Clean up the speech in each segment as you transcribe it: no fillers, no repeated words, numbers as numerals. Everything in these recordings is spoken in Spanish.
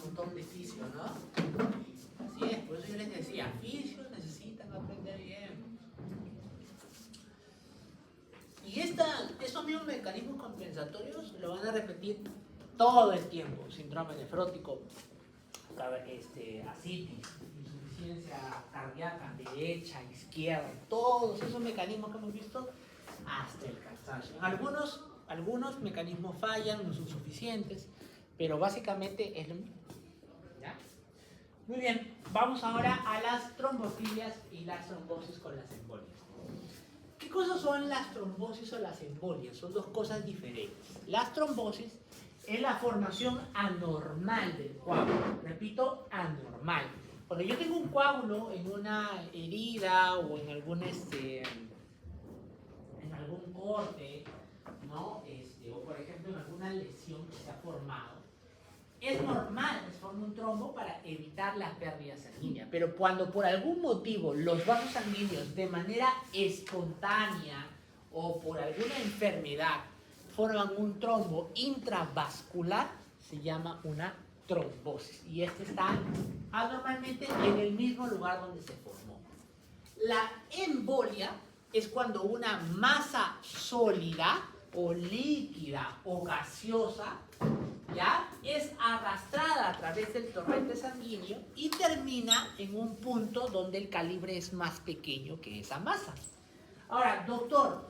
montón de fisio, ¿no? Así es, por eso yo les decía, fisio necesitan aprender bien. Y estos mismos mecanismos compensatorios lo van a repetir todo el tiempo. Síndrome nefrótico, asitis, insuficiencia cardíaca derecha, izquierda, todos esos mecanismos que hemos visto hasta el cansancio. Algunos mecanismos fallan, no son suficientes, pero básicamente es lo mismo. ¿Ya? Muy bien, vamos ahora a las trombofilias y las trombosis con las embolias. ¿Qué cosas son las trombosis o las embolias? Son dos cosas diferentes. Las trombosis es la formación anormal del coágulo. Repito, anormal. Cuando yo tengo un coágulo en una herida o en algún corte, ¿no? O por ejemplo en alguna lesión que se ha formado, es normal que se forme un trombo para evitar la pérdida sanguínea. Pero cuando por algún motivo los vasos sanguíneos de manera espontánea o por alguna enfermedad forman un trombo intravascular, se llama una trombosis. Y este está anormalmente en el mismo lugar donde se formó. La embolia es cuando una masa sólida o líquida o gaseosa, ¿ya?, es arrastrada a través del torrente sanguíneo y termina en un punto donde el calibre es más pequeño que esa masa. Ahora, doctor,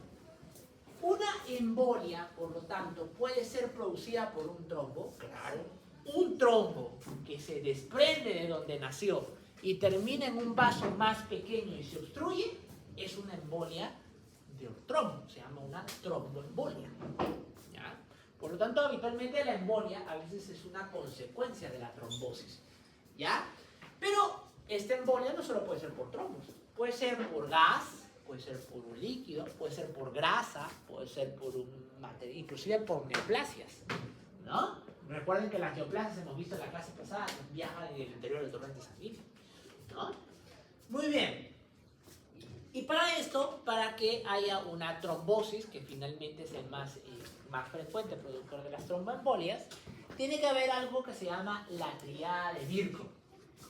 una embolia, por lo tanto, puede ser producida por un trombo. Claro, un trombo que se desprende de donde nació y termina en un vaso más pequeño y se obstruye, es una embolia de un trombo, se llama una tromboembolia. ¿Ya? Por lo tanto, habitualmente la embolia a veces es una consecuencia de la trombosis. ¿Ya? Pero esta embolia no solo puede ser por trombos, puede ser por gas, puede ser por un líquido, puede ser por grasa, puede ser por un material, inclusive por neoplasias, ¿no? Recuerden que las neoplasias, hemos visto en la clase pasada, viajan en el interior del torrente sanguíneo, ¿no? Muy bien. Y para esto, para que haya una trombosis, que finalmente es el más frecuente productor de las tromboembolias, tiene que haber algo que se llama la tríada de Birkhoff.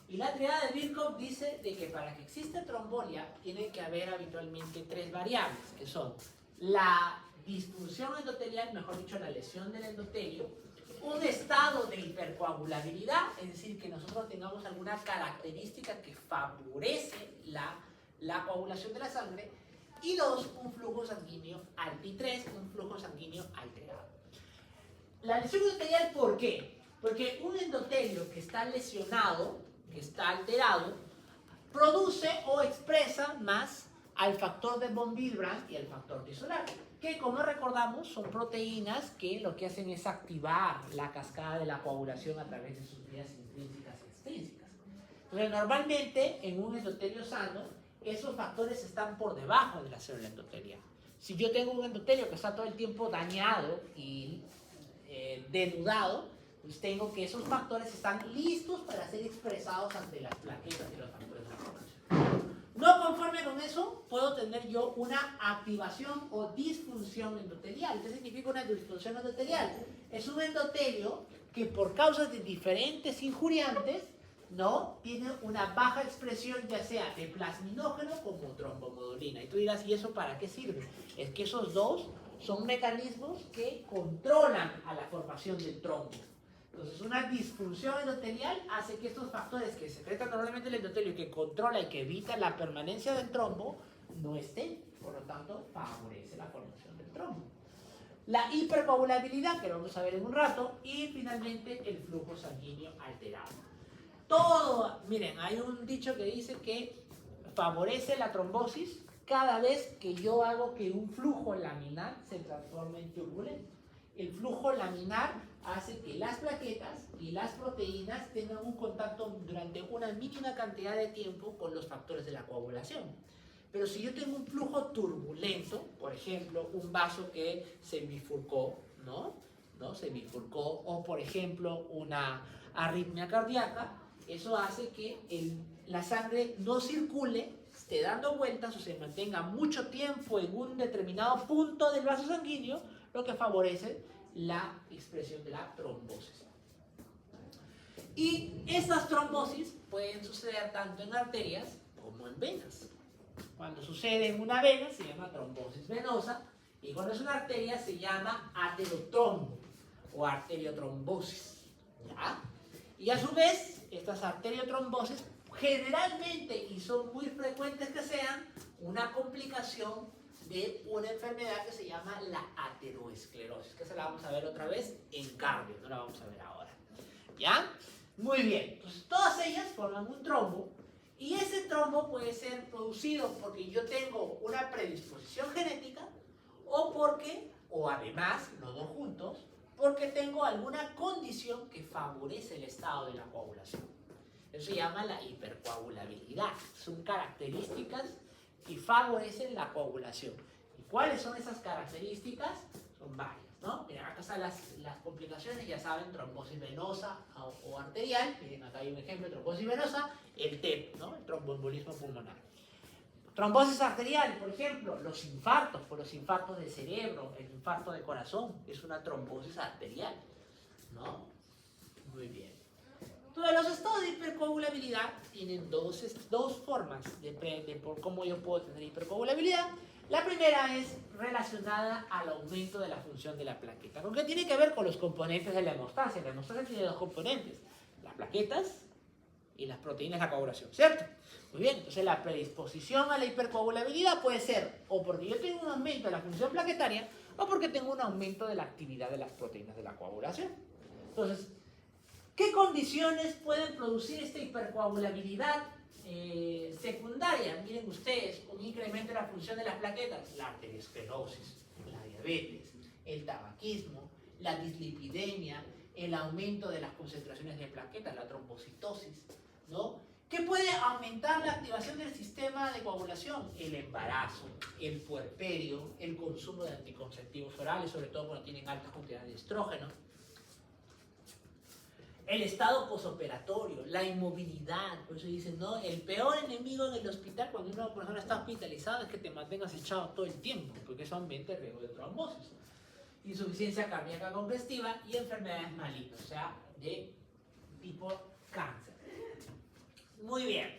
Y la tríada de Birkhoff dice de que para que exista trombolia tiene que haber habitualmente tres variables, que son la disfunción endotelial, mejor dicho, la lesión del endotelio, un estado de hipercoagulabilidad, es decir, que nosotros tengamos alguna característica que favorece la coagulación de la sangre, y dos, un flujo sanguíneo alto, y tres, un flujo sanguíneo alterado. La lesión endotelial, ¿por qué? Porque un endotelio que está lesionado, que está alterado, produce o expresa más al factor de von Willebrand y al factor tisolar, que, como recordamos, son proteínas que lo que hacen es activar la cascada de la coagulación a través de sus vías intrínsecas y extrínsecas. Entonces, normalmente en un endotelio sano, esos factores están por debajo de la célula endotelial. Si yo tengo un endotelio que está todo el tiempo dañado y denudado, pues tengo que esos factores están listos para ser expresados ante las plaquetas y los factores de la coagulación. No conforme con eso, puedo tener yo una activación o disfunción endotelial. ¿Qué significa una disfunción endotelial? Es un endotelio que por causas de diferentes injuriantes, ¿no?, tiene una baja expresión, ya sea de plasminógeno como trombomodulina. Y tú dirás, ¿y eso para qué sirve? Es que esos dos son mecanismos que controlan a la formación del trombo. Entonces, una disfunción endotelial hace que estos factores que secretan normalmente el endotelio y que controla y que evita la permanencia del trombo no estén. Por lo tanto, favorece la formación del trombo. La hipercoagulabilidad, que lo vamos a ver en un rato, y finalmente el flujo sanguíneo alterado. Todo, miren, hay un dicho que dice que favorece la trombosis cada vez que yo hago que un flujo laminar se transforme en turbulento. El flujo laminar hace que las plaquetas y las proteínas tengan un contacto durante una mínima cantidad de tiempo con los factores de la coagulación. Pero si yo tengo un flujo turbulento, por ejemplo, un vaso que se bifurcó, ¿no? Se bifurcó, o por ejemplo, una arritmia cardíaca, eso hace que la sangre no circule, esté dando vueltas o se mantenga mucho tiempo en un determinado punto del vaso sanguíneo, lo que favorece la expresión de la trombosis. Y estas trombosis pueden suceder tanto en arterias como en venas. Cuando sucede en una vena se llama trombosis venosa y cuando es una arteria se llama aterotrombo o arteriotrombosis. ¿Ya? Y a su vez, estas arteriotrombosis generalmente, y son muy frecuentes que sean, una complicación de una enfermedad que se llama la ateroesclerosis, que se la vamos a ver otra vez en cardio, no la vamos a ver ahora. ¿Ya? Muy bien, entonces todas ellas forman un trombo y ese trombo puede ser producido porque yo tengo una predisposición genética o porque, o además, los dos juntos, porque tengo alguna condición que favorece el estado de la coagulación. Eso se llama la hipercoagulabilidad. Son características que favorecen la coagulación. ¿Y cuáles son esas características? Son varias, ¿no? Miren, acá están las complicaciones, ya saben, trombosis venosa o arterial. Miren, acá hay un ejemplo de trombosis venosa, el TEP, ¿no? El tromboembolismo pulmonar. Trombosis arterial, por ejemplo, los infartos, por los infartos de cerebro, el infarto de corazón, es una trombosis arterial, ¿no? Muy bien. Entonces, los estados de hipercoagulabilidad tienen dos formas de por cómo yo puedo tener hipercoagulabilidad. La primera es relacionada al aumento de la función de la plaqueta. ¿Con qué tiene que ver? Con los componentes de la hemostasia. La hemostasia tiene dos componentes, las plaquetas y las proteínas de la coagulación, ¿cierto? Muy bien, entonces la predisposición a la hipercoagulabilidad puede ser o porque yo tengo un aumento de la función plaquetaria o porque tengo un aumento de la actividad de las proteínas de la coagulación. Entonces, ¿qué condiciones pueden producir esta hipercoagulabilidad secundaria? Miren ustedes, un incremento de la función de las plaquetas, la arteriosclerosis, la diabetes, el tabaquismo, la dislipidemia, el aumento de las concentraciones de plaquetas, la trombocitosis, ¿no? ¿Qué puede aumentar la activación del sistema de coagulación? El embarazo, el puerperio, el consumo de anticonceptivos orales, sobre todo cuando tienen altas cantidades de estrógeno. El estado posoperatorio, la inmovilidad, por eso dicen, ¿no? El peor enemigo en el hospital cuando una persona está hospitalizada es que te mantengas echado todo el tiempo, porque eso aumenta el riesgo de trombosis. Insuficiencia cardíaca congestiva y enfermedades malignas, o sea, de tipo cáncer. Muy bien.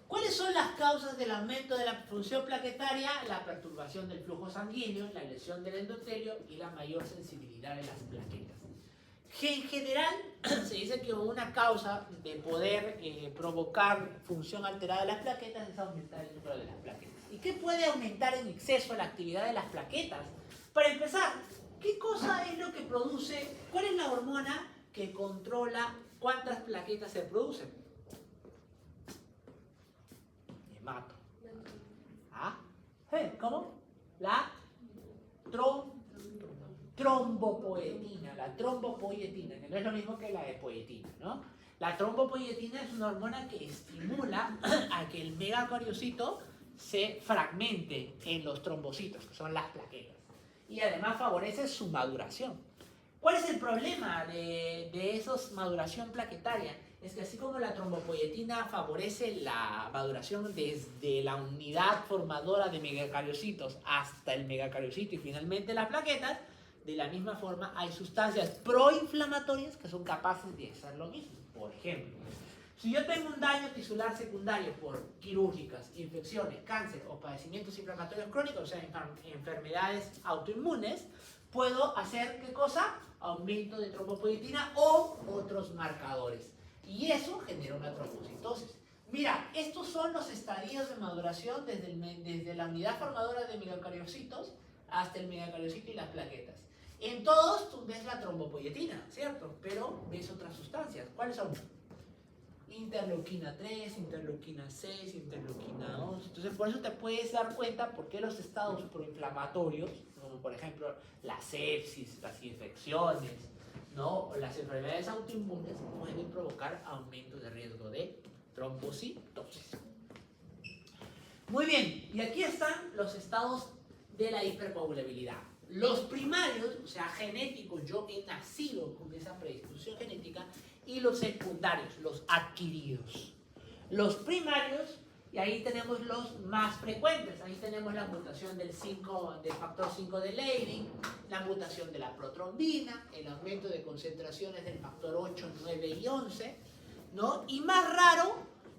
¿Cuáles son las causas del aumento de la función plaquetaria? La perturbación del flujo sanguíneo, la lesión del endotelio y la mayor sensibilidad de las plaquetas. En general, se dice que una causa de poder provocar función alterada de las plaquetas es aumentar el número de las plaquetas. ¿Y qué puede aumentar en exceso la actividad de las plaquetas? Para empezar, ¿qué cosa es lo que produce? ¿Cuál es la hormona que controla cuántas plaquetas se producen? Hemato. ¿Ah? ¿Cómo? La trombopoietina, que no es lo mismo que la epoietina, ¿no? La trombopoietina es una hormona que estimula a que el megacariocito se fragmente en los trombocitos, que son las plaquetas, y además favorece su maduración. ¿Cuál es el problema de esa maduración plaquetaria? Es que así como la trombopoietina favorece la maduración desde la unidad formadora de megacariocitos hasta el megacariocito y finalmente las plaquetas, de la misma forma hay sustancias proinflamatorias que son capaces de hacer lo mismo. Por ejemplo, si yo tengo un daño tisular secundario por quirúrgicas, infecciones, cáncer o padecimientos inflamatorios crónicos, o sea, enfermedades autoinmunes, puedo hacer, ¿qué cosa? Aumento de trombopoietina o otros marcadores. Y eso genera una trombocitosis. Mira, estos son los estadios de maduración desde la unidad formadora de megacariocitos hasta el megacariocito y las plaquetas. En todos tú ves la trombopoietina, ¿cierto? Pero ves otras sustancias. ¿Cuáles son? Interleuquina 3, interleuquina 6, interleuquina 2. Entonces, por eso te puedes dar cuenta por qué los estados proinflamatorios, como por ejemplo la sepsis, las infecciones, ¿no? O las enfermedades autoinmunes, pueden provocar aumento de riesgo de trombocitosis. Muy bien, y aquí están los estados de la hipercoagulabilidad. Los primarios, o sea, genéticos, yo he nacido con esa predisposición genética, y los secundarios, los adquiridos. Los primarios, Y ahí tenemos los más frecuentes. Ahí tenemos la mutación del factor 5 de Leydig, la mutación de la protrombina, el aumento de concentraciones del factor 8, 9 y 11, ¿no? Y más raro,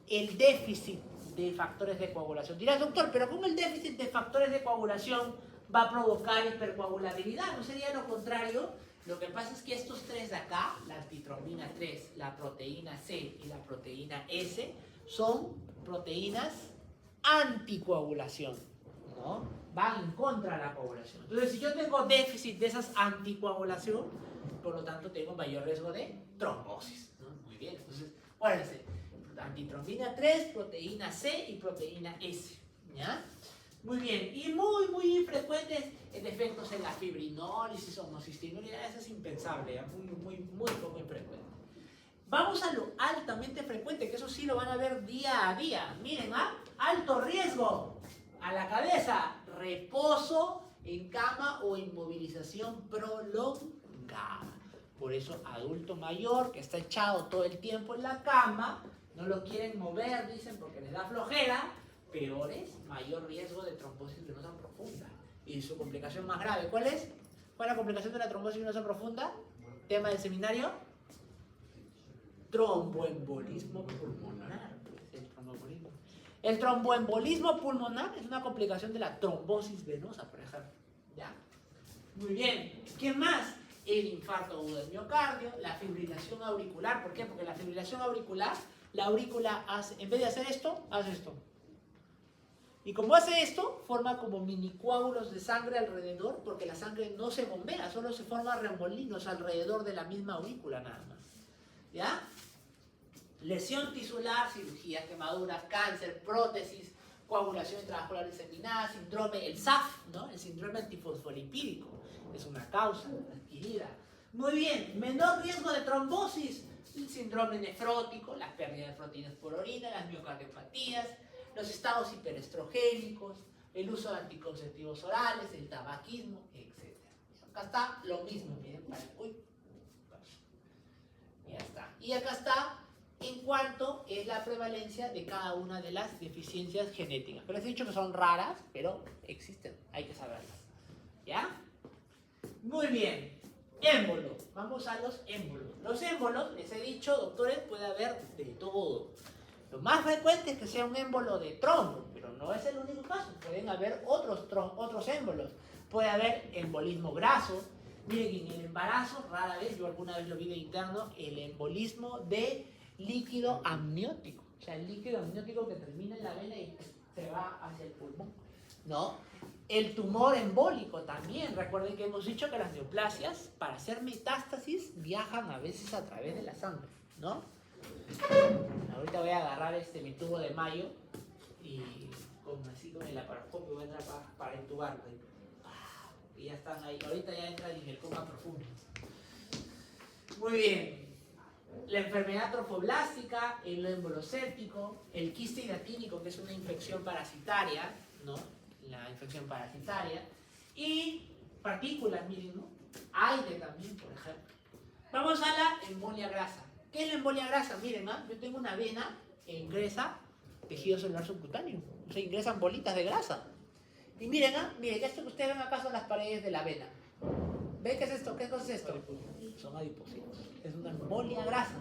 el déficit de factores de coagulación. Dirás, doctor, pero ¿cómo el déficit de factores de coagulación va a provocar hipercoagulabilidad? ¿No sería lo contrario? Lo que pasa es que estos tres de acá, la antitrombina 3, la proteína C y la proteína S, son proteínas anticoagulación, ¿no? Van en contra de la coagulación. Entonces, si yo tengo déficit de esas anticoagulación, por lo tanto tengo mayor riesgo de trombosis, ¿no? Muy bien, entonces, acuérdense, antitrombina 3, proteína C y proteína S, ¿ya? Muy bien, y muy frecuentes defectos en la fibrinólisis, homocistinuria, eso es impensable, muy poco infrecuente. Vamos a lo altamente frecuente, que eso sí lo van a ver día a día. Miren, alto riesgo a la cabeza, reposo en cama o inmovilización prolongada. Por eso, adulto mayor que está echado todo el tiempo en la cama, no lo quieren mover, dicen, porque les da flojera, peor es, mayor riesgo de trombosis venosa profunda. Y su complicación más grave, ¿cuál es? ¿Cuál es la complicación de la trombosis venosa profunda? Tema del seminario. Tromboembolismo pulmonar. El tromboembolismo pulmonar es una complicación de la trombosis venosa, por ejemplo. ¿Ya? Muy bien. ¿Qué más? El infarto agudo del miocardio, la fibrilación auricular. ¿Por qué? Porque la fibrilación auricular, la aurícula hace, en vez de hacer esto, hace esto. Y como hace esto, forma como mini coágulos de sangre alrededor, porque la sangre no se bombea, solo se forma remolinos alrededor de la misma aurícula nada más. ¿Ya? Lesión tisular, cirugías, quemaduras, cáncer, prótesis, coagulación intravascular diseminada, síndrome, el SAF, ¿no? El síndrome antifosfolipídico, es una causa adquirida. Muy bien, menor riesgo de trombosis, el síndrome nefrótico, la pérdida de proteínas por orina, las miocardiopatías, los estados hiperestrogénicos, el uso de anticonceptivos orales, el tabaquismo, etc. Acá está lo mismo, miren, ya está. Y acá está en cuanto es la prevalencia de cada una de las deficiencias genéticas. Pero les he dicho que son raras, pero existen, hay que saberlas. ¿Ya? Muy bien. Émbolo. Vamos a los émbolos. Los émbolos, les he dicho, doctores, puede haber de todo. Lo más frecuente es que sea un émbolo de trombo, pero no es el único caso. Pueden haber otros émbolos. Puede haber embolismo graso. Miren, en el embarazo, rara vez, yo alguna vez lo vi de interno, el embolismo de líquido amniótico. O sea, el líquido amniótico que termina en la vena y se va hacia el pulmón, ¿no? El tumor embólico también. Recuerden que hemos dicho que las neoplasias, para hacer metástasis, viajan a veces a través de la sangre, ¿no? Ahorita voy a agarrar mi tubo de mayo y así con el laparoscopio voy a entrar para intubarlo. Y ya están ahí. Ahorita ya entran en el coma profundo. Muy bien. La enfermedad trofoblástica, el émbolo séptico, el quiste hidatínico, que es una infección parasitaria, ¿no? La infección parasitaria. Y partículas, miren, ¿no? Aire también, por ejemplo. Vamos a la embolia grasa. ¿Qué es la embolia grasa? Miren, ¿no? Yo tengo una vena que ingresa tejido celular subcutáneo. O sea, ingresan bolitas de grasa. Y miren, miren, esto que ustedes ven acá son las paredes de la vena. ¿Ven qué es esto? ¿Qué cosa es esto? Son adipocitos. Es una embolia grasa.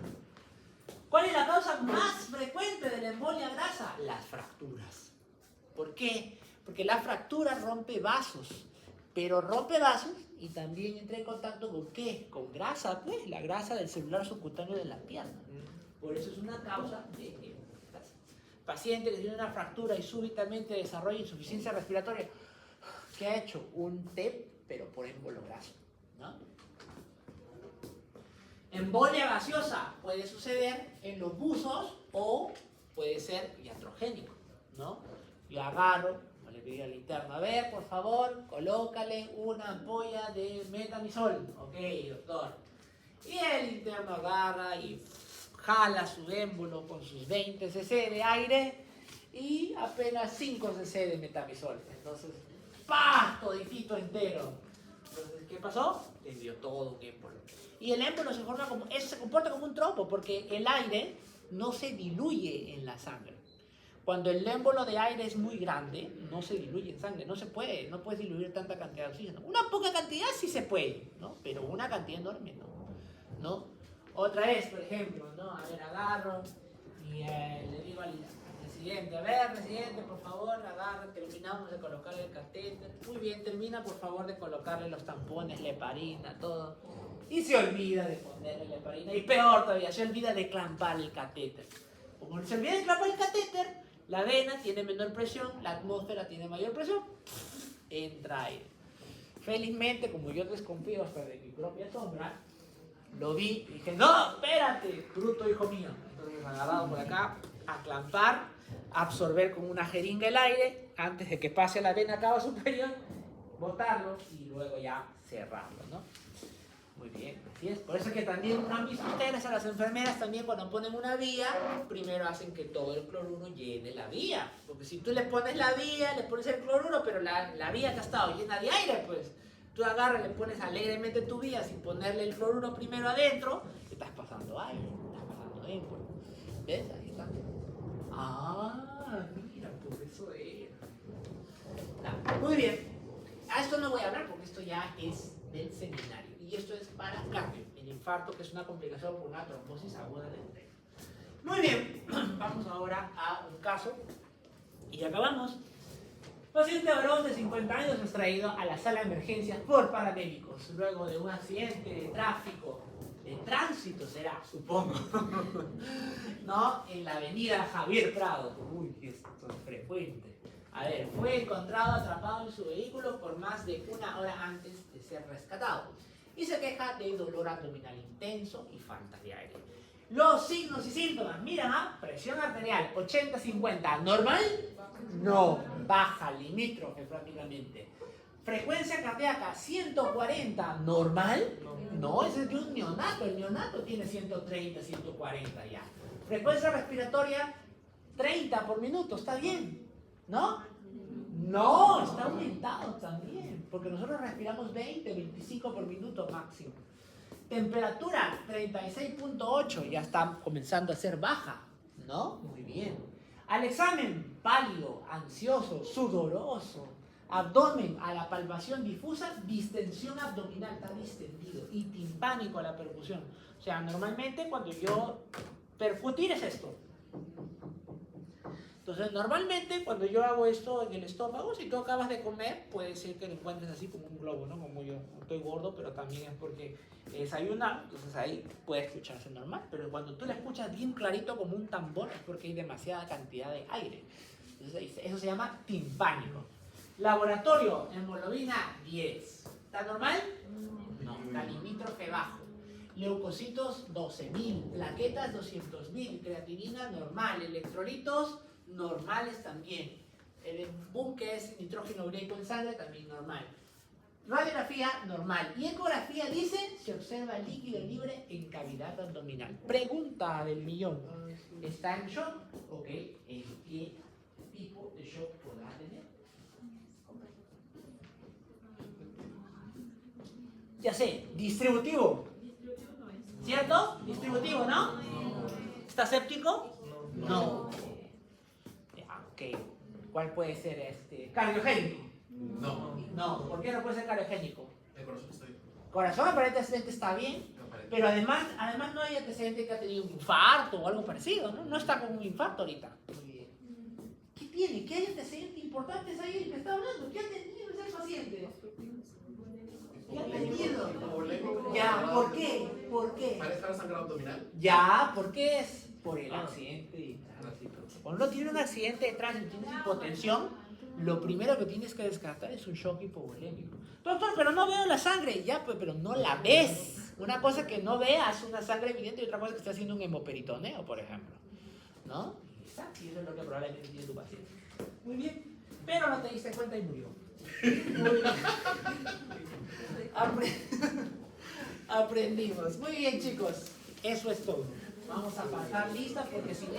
¿Cuál es la causa más frecuente de la embolia grasa? Las fracturas. ¿Por qué? Porque la fractura rompe vasos. Pero rompe vasos y también entra en contacto con ¿qué? Con grasa, pues, la grasa del celular subcutáneo de la pierna. Por eso es una causa de grasa. Paciente que tiene una fractura y súbitamente desarrolla insuficiencia respiratoria, ¿qué ha hecho? Un TEP, pero por émbolo graso, ¿no? Embolia gaseosa puede suceder en los buzos o puede ser iatrogénico, ¿no? Yo agarro, le pedí al interno, a ver, por favor, colócale una ampolla de metamizol. Ok, doctor. Y el interno agarra y jala su émbolo con sus 20 cc de aire y apenas 5 cc de metamizol. Entonces, ¡pah! Toditito entero. Entonces, ¿qué pasó? Le dio todo un émbolo. Y el émbolo se comporta como un trombo porque el aire no se diluye en la sangre. Cuando el émbolo de aire es muy grande, no se diluye en sangre, no se puede, no puedes diluir tanta cantidad de oxígeno. Una poca cantidad sí se puede, ¿no? Pero una cantidad enorme, ¿no? Otra vez, por ejemplo, ¿no? A ver, agarro y le digo al residente, a ver, residente, por favor, agarra, terminamos de colocar el catéter. Muy bien, termina por favor de colocarle los tampones, la heparina, todo. Y se olvida de ponerle la heparina, y peor todavía, se olvida de clampar el catéter. Como se olvida de clampar el catéter, la vena tiene menor presión, la atmósfera tiene mayor presión, entra aire. Felizmente, como yo desconfío hasta de mi propia sombra, lo vi y dije, no, espérate, bruto hijo mío. Entonces agarrado por acá, a clampar, absorber con una jeringa el aire, antes de que pase a la vena cava superior, botarlo y luego ya cerrarlo, ¿no? Muy bien, así es. Por eso es que también han visto ustedes a las enfermeras también cuando ponen una vía, primero hacen que todo el cloruro llene la vía. Porque si tú le pones la vía, le pones el cloruro, pero la vía que ha estado llena de aire, pues tú agarras, le pones alegremente tu vía sin ponerle el cloruro primero adentro, te estás pasando aire, te estás pasando émbolo. ¿Ves? Ahí está. Ah, mira, por eso era. Muy bien. A esto no voy a hablar porque esto ya es del seminario. Y esto es para cardio, el infarto, que es una complicación por una trombosis aguda del tren. Muy bien, vamos ahora a un caso y ya acabamos. Paciente varón de 50 años es traído a la sala de emergencias por paramédicos luego de un accidente de tráfico, de tránsito será, supongo, ¿no? En la avenida Javier Prado. Uy, esto es frecuente. A ver, fue encontrado atrapado en su vehículo por más de una hora antes de ser rescatado y se queja de dolor abdominal intenso y falta de aire. Los signos y síntomas, mira, presión arterial 80-50, ¿normal? No, baja, limítrofe prácticamente. Frecuencia cardíaca 140, ¿normal? No, ese es de un neonato, el neonato tiene 130, 140 ya. Frecuencia respiratoria 30 por minuto, ¿está bien? ¿No? No, está aumentado también, porque nosotros respiramos 20, 25 por minuto máximo. Temperatura 36.8, ya está comenzando a ser baja, ¿no? Muy bien. Al examen, pálido, ansioso, sudoroso. Abdomen, a la palpación difusa, distensión abdominal, está distendido, y timpánico a la percusión. O sea, normalmente cuando yo percutir es esto. Entonces, normalmente cuando yo hago esto en el estómago, si tú acabas de comer, puede ser que lo encuentres así como un globo, ¿no? Como yo estoy gordo, pero también es porque he desayunado, entonces ahí puede escucharse normal. Pero cuando tú la escuchas bien clarito como un tambor, es porque hay demasiada cantidad de aire. Entonces, eso se llama timpánico. Laboratorio, hemoglobina 10. ¿Está normal? No, está limítrofe bajo. Leucocitos 12.000, plaquetas 200.000, creatinina normal, electrolitos normales también. El boom que es nitrógeno ureico en sangre también normal. Radiografía normal. Y ecografía dice, se observa líquido libre en cavidad abdominal. Pregunta del millón. ¿Está en shock? Ok. ¿En qué tipo de shock podrá tener? Ya sé, distributivo. ¿Cierto? Distributivo, ¿no? ¿Está séptico? No. Ok. ¿Cuál puede ser este? ¿Cardiogénico? No. No. ¿Por qué no puede ser cardiogénico? El corazón está bien. Corazón aparentemente está bien, pero además no hay antecedente que ha tenido un infarto o algo parecido, ¿no? No está con un infarto ahorita. Muy bien. ¿Qué tiene? ¿Qué hay antecedentes importantes ahí el que está hablando? ¿Qué ha tenido ese paciente? ¿Qué ha tenido? Ya, ¿por qué? ¿Por qué? ¿Parece estar sangrado abdominal? Ya, ¿por qué es? Por el accidente de tránsito. Cuando uno tiene un accidente de tránsito y tienes hipotensión, lo primero que tienes que descartar es un shock hipovolémico. Doctor, pero no veo la sangre. Ya, pues, pero no la ves. Una cosa que no veas una sangre evidente y otra cosa que esté haciendo un hemoperitoneo, por ejemplo. ¿No? Exacto, y eso es lo que probablemente tiene tu paciente. Muy bien. Pero no te diste cuenta y murió. Muy bien. Aprendimos. Muy bien, chicos. Eso es todo. Vamos a pasar lista porque si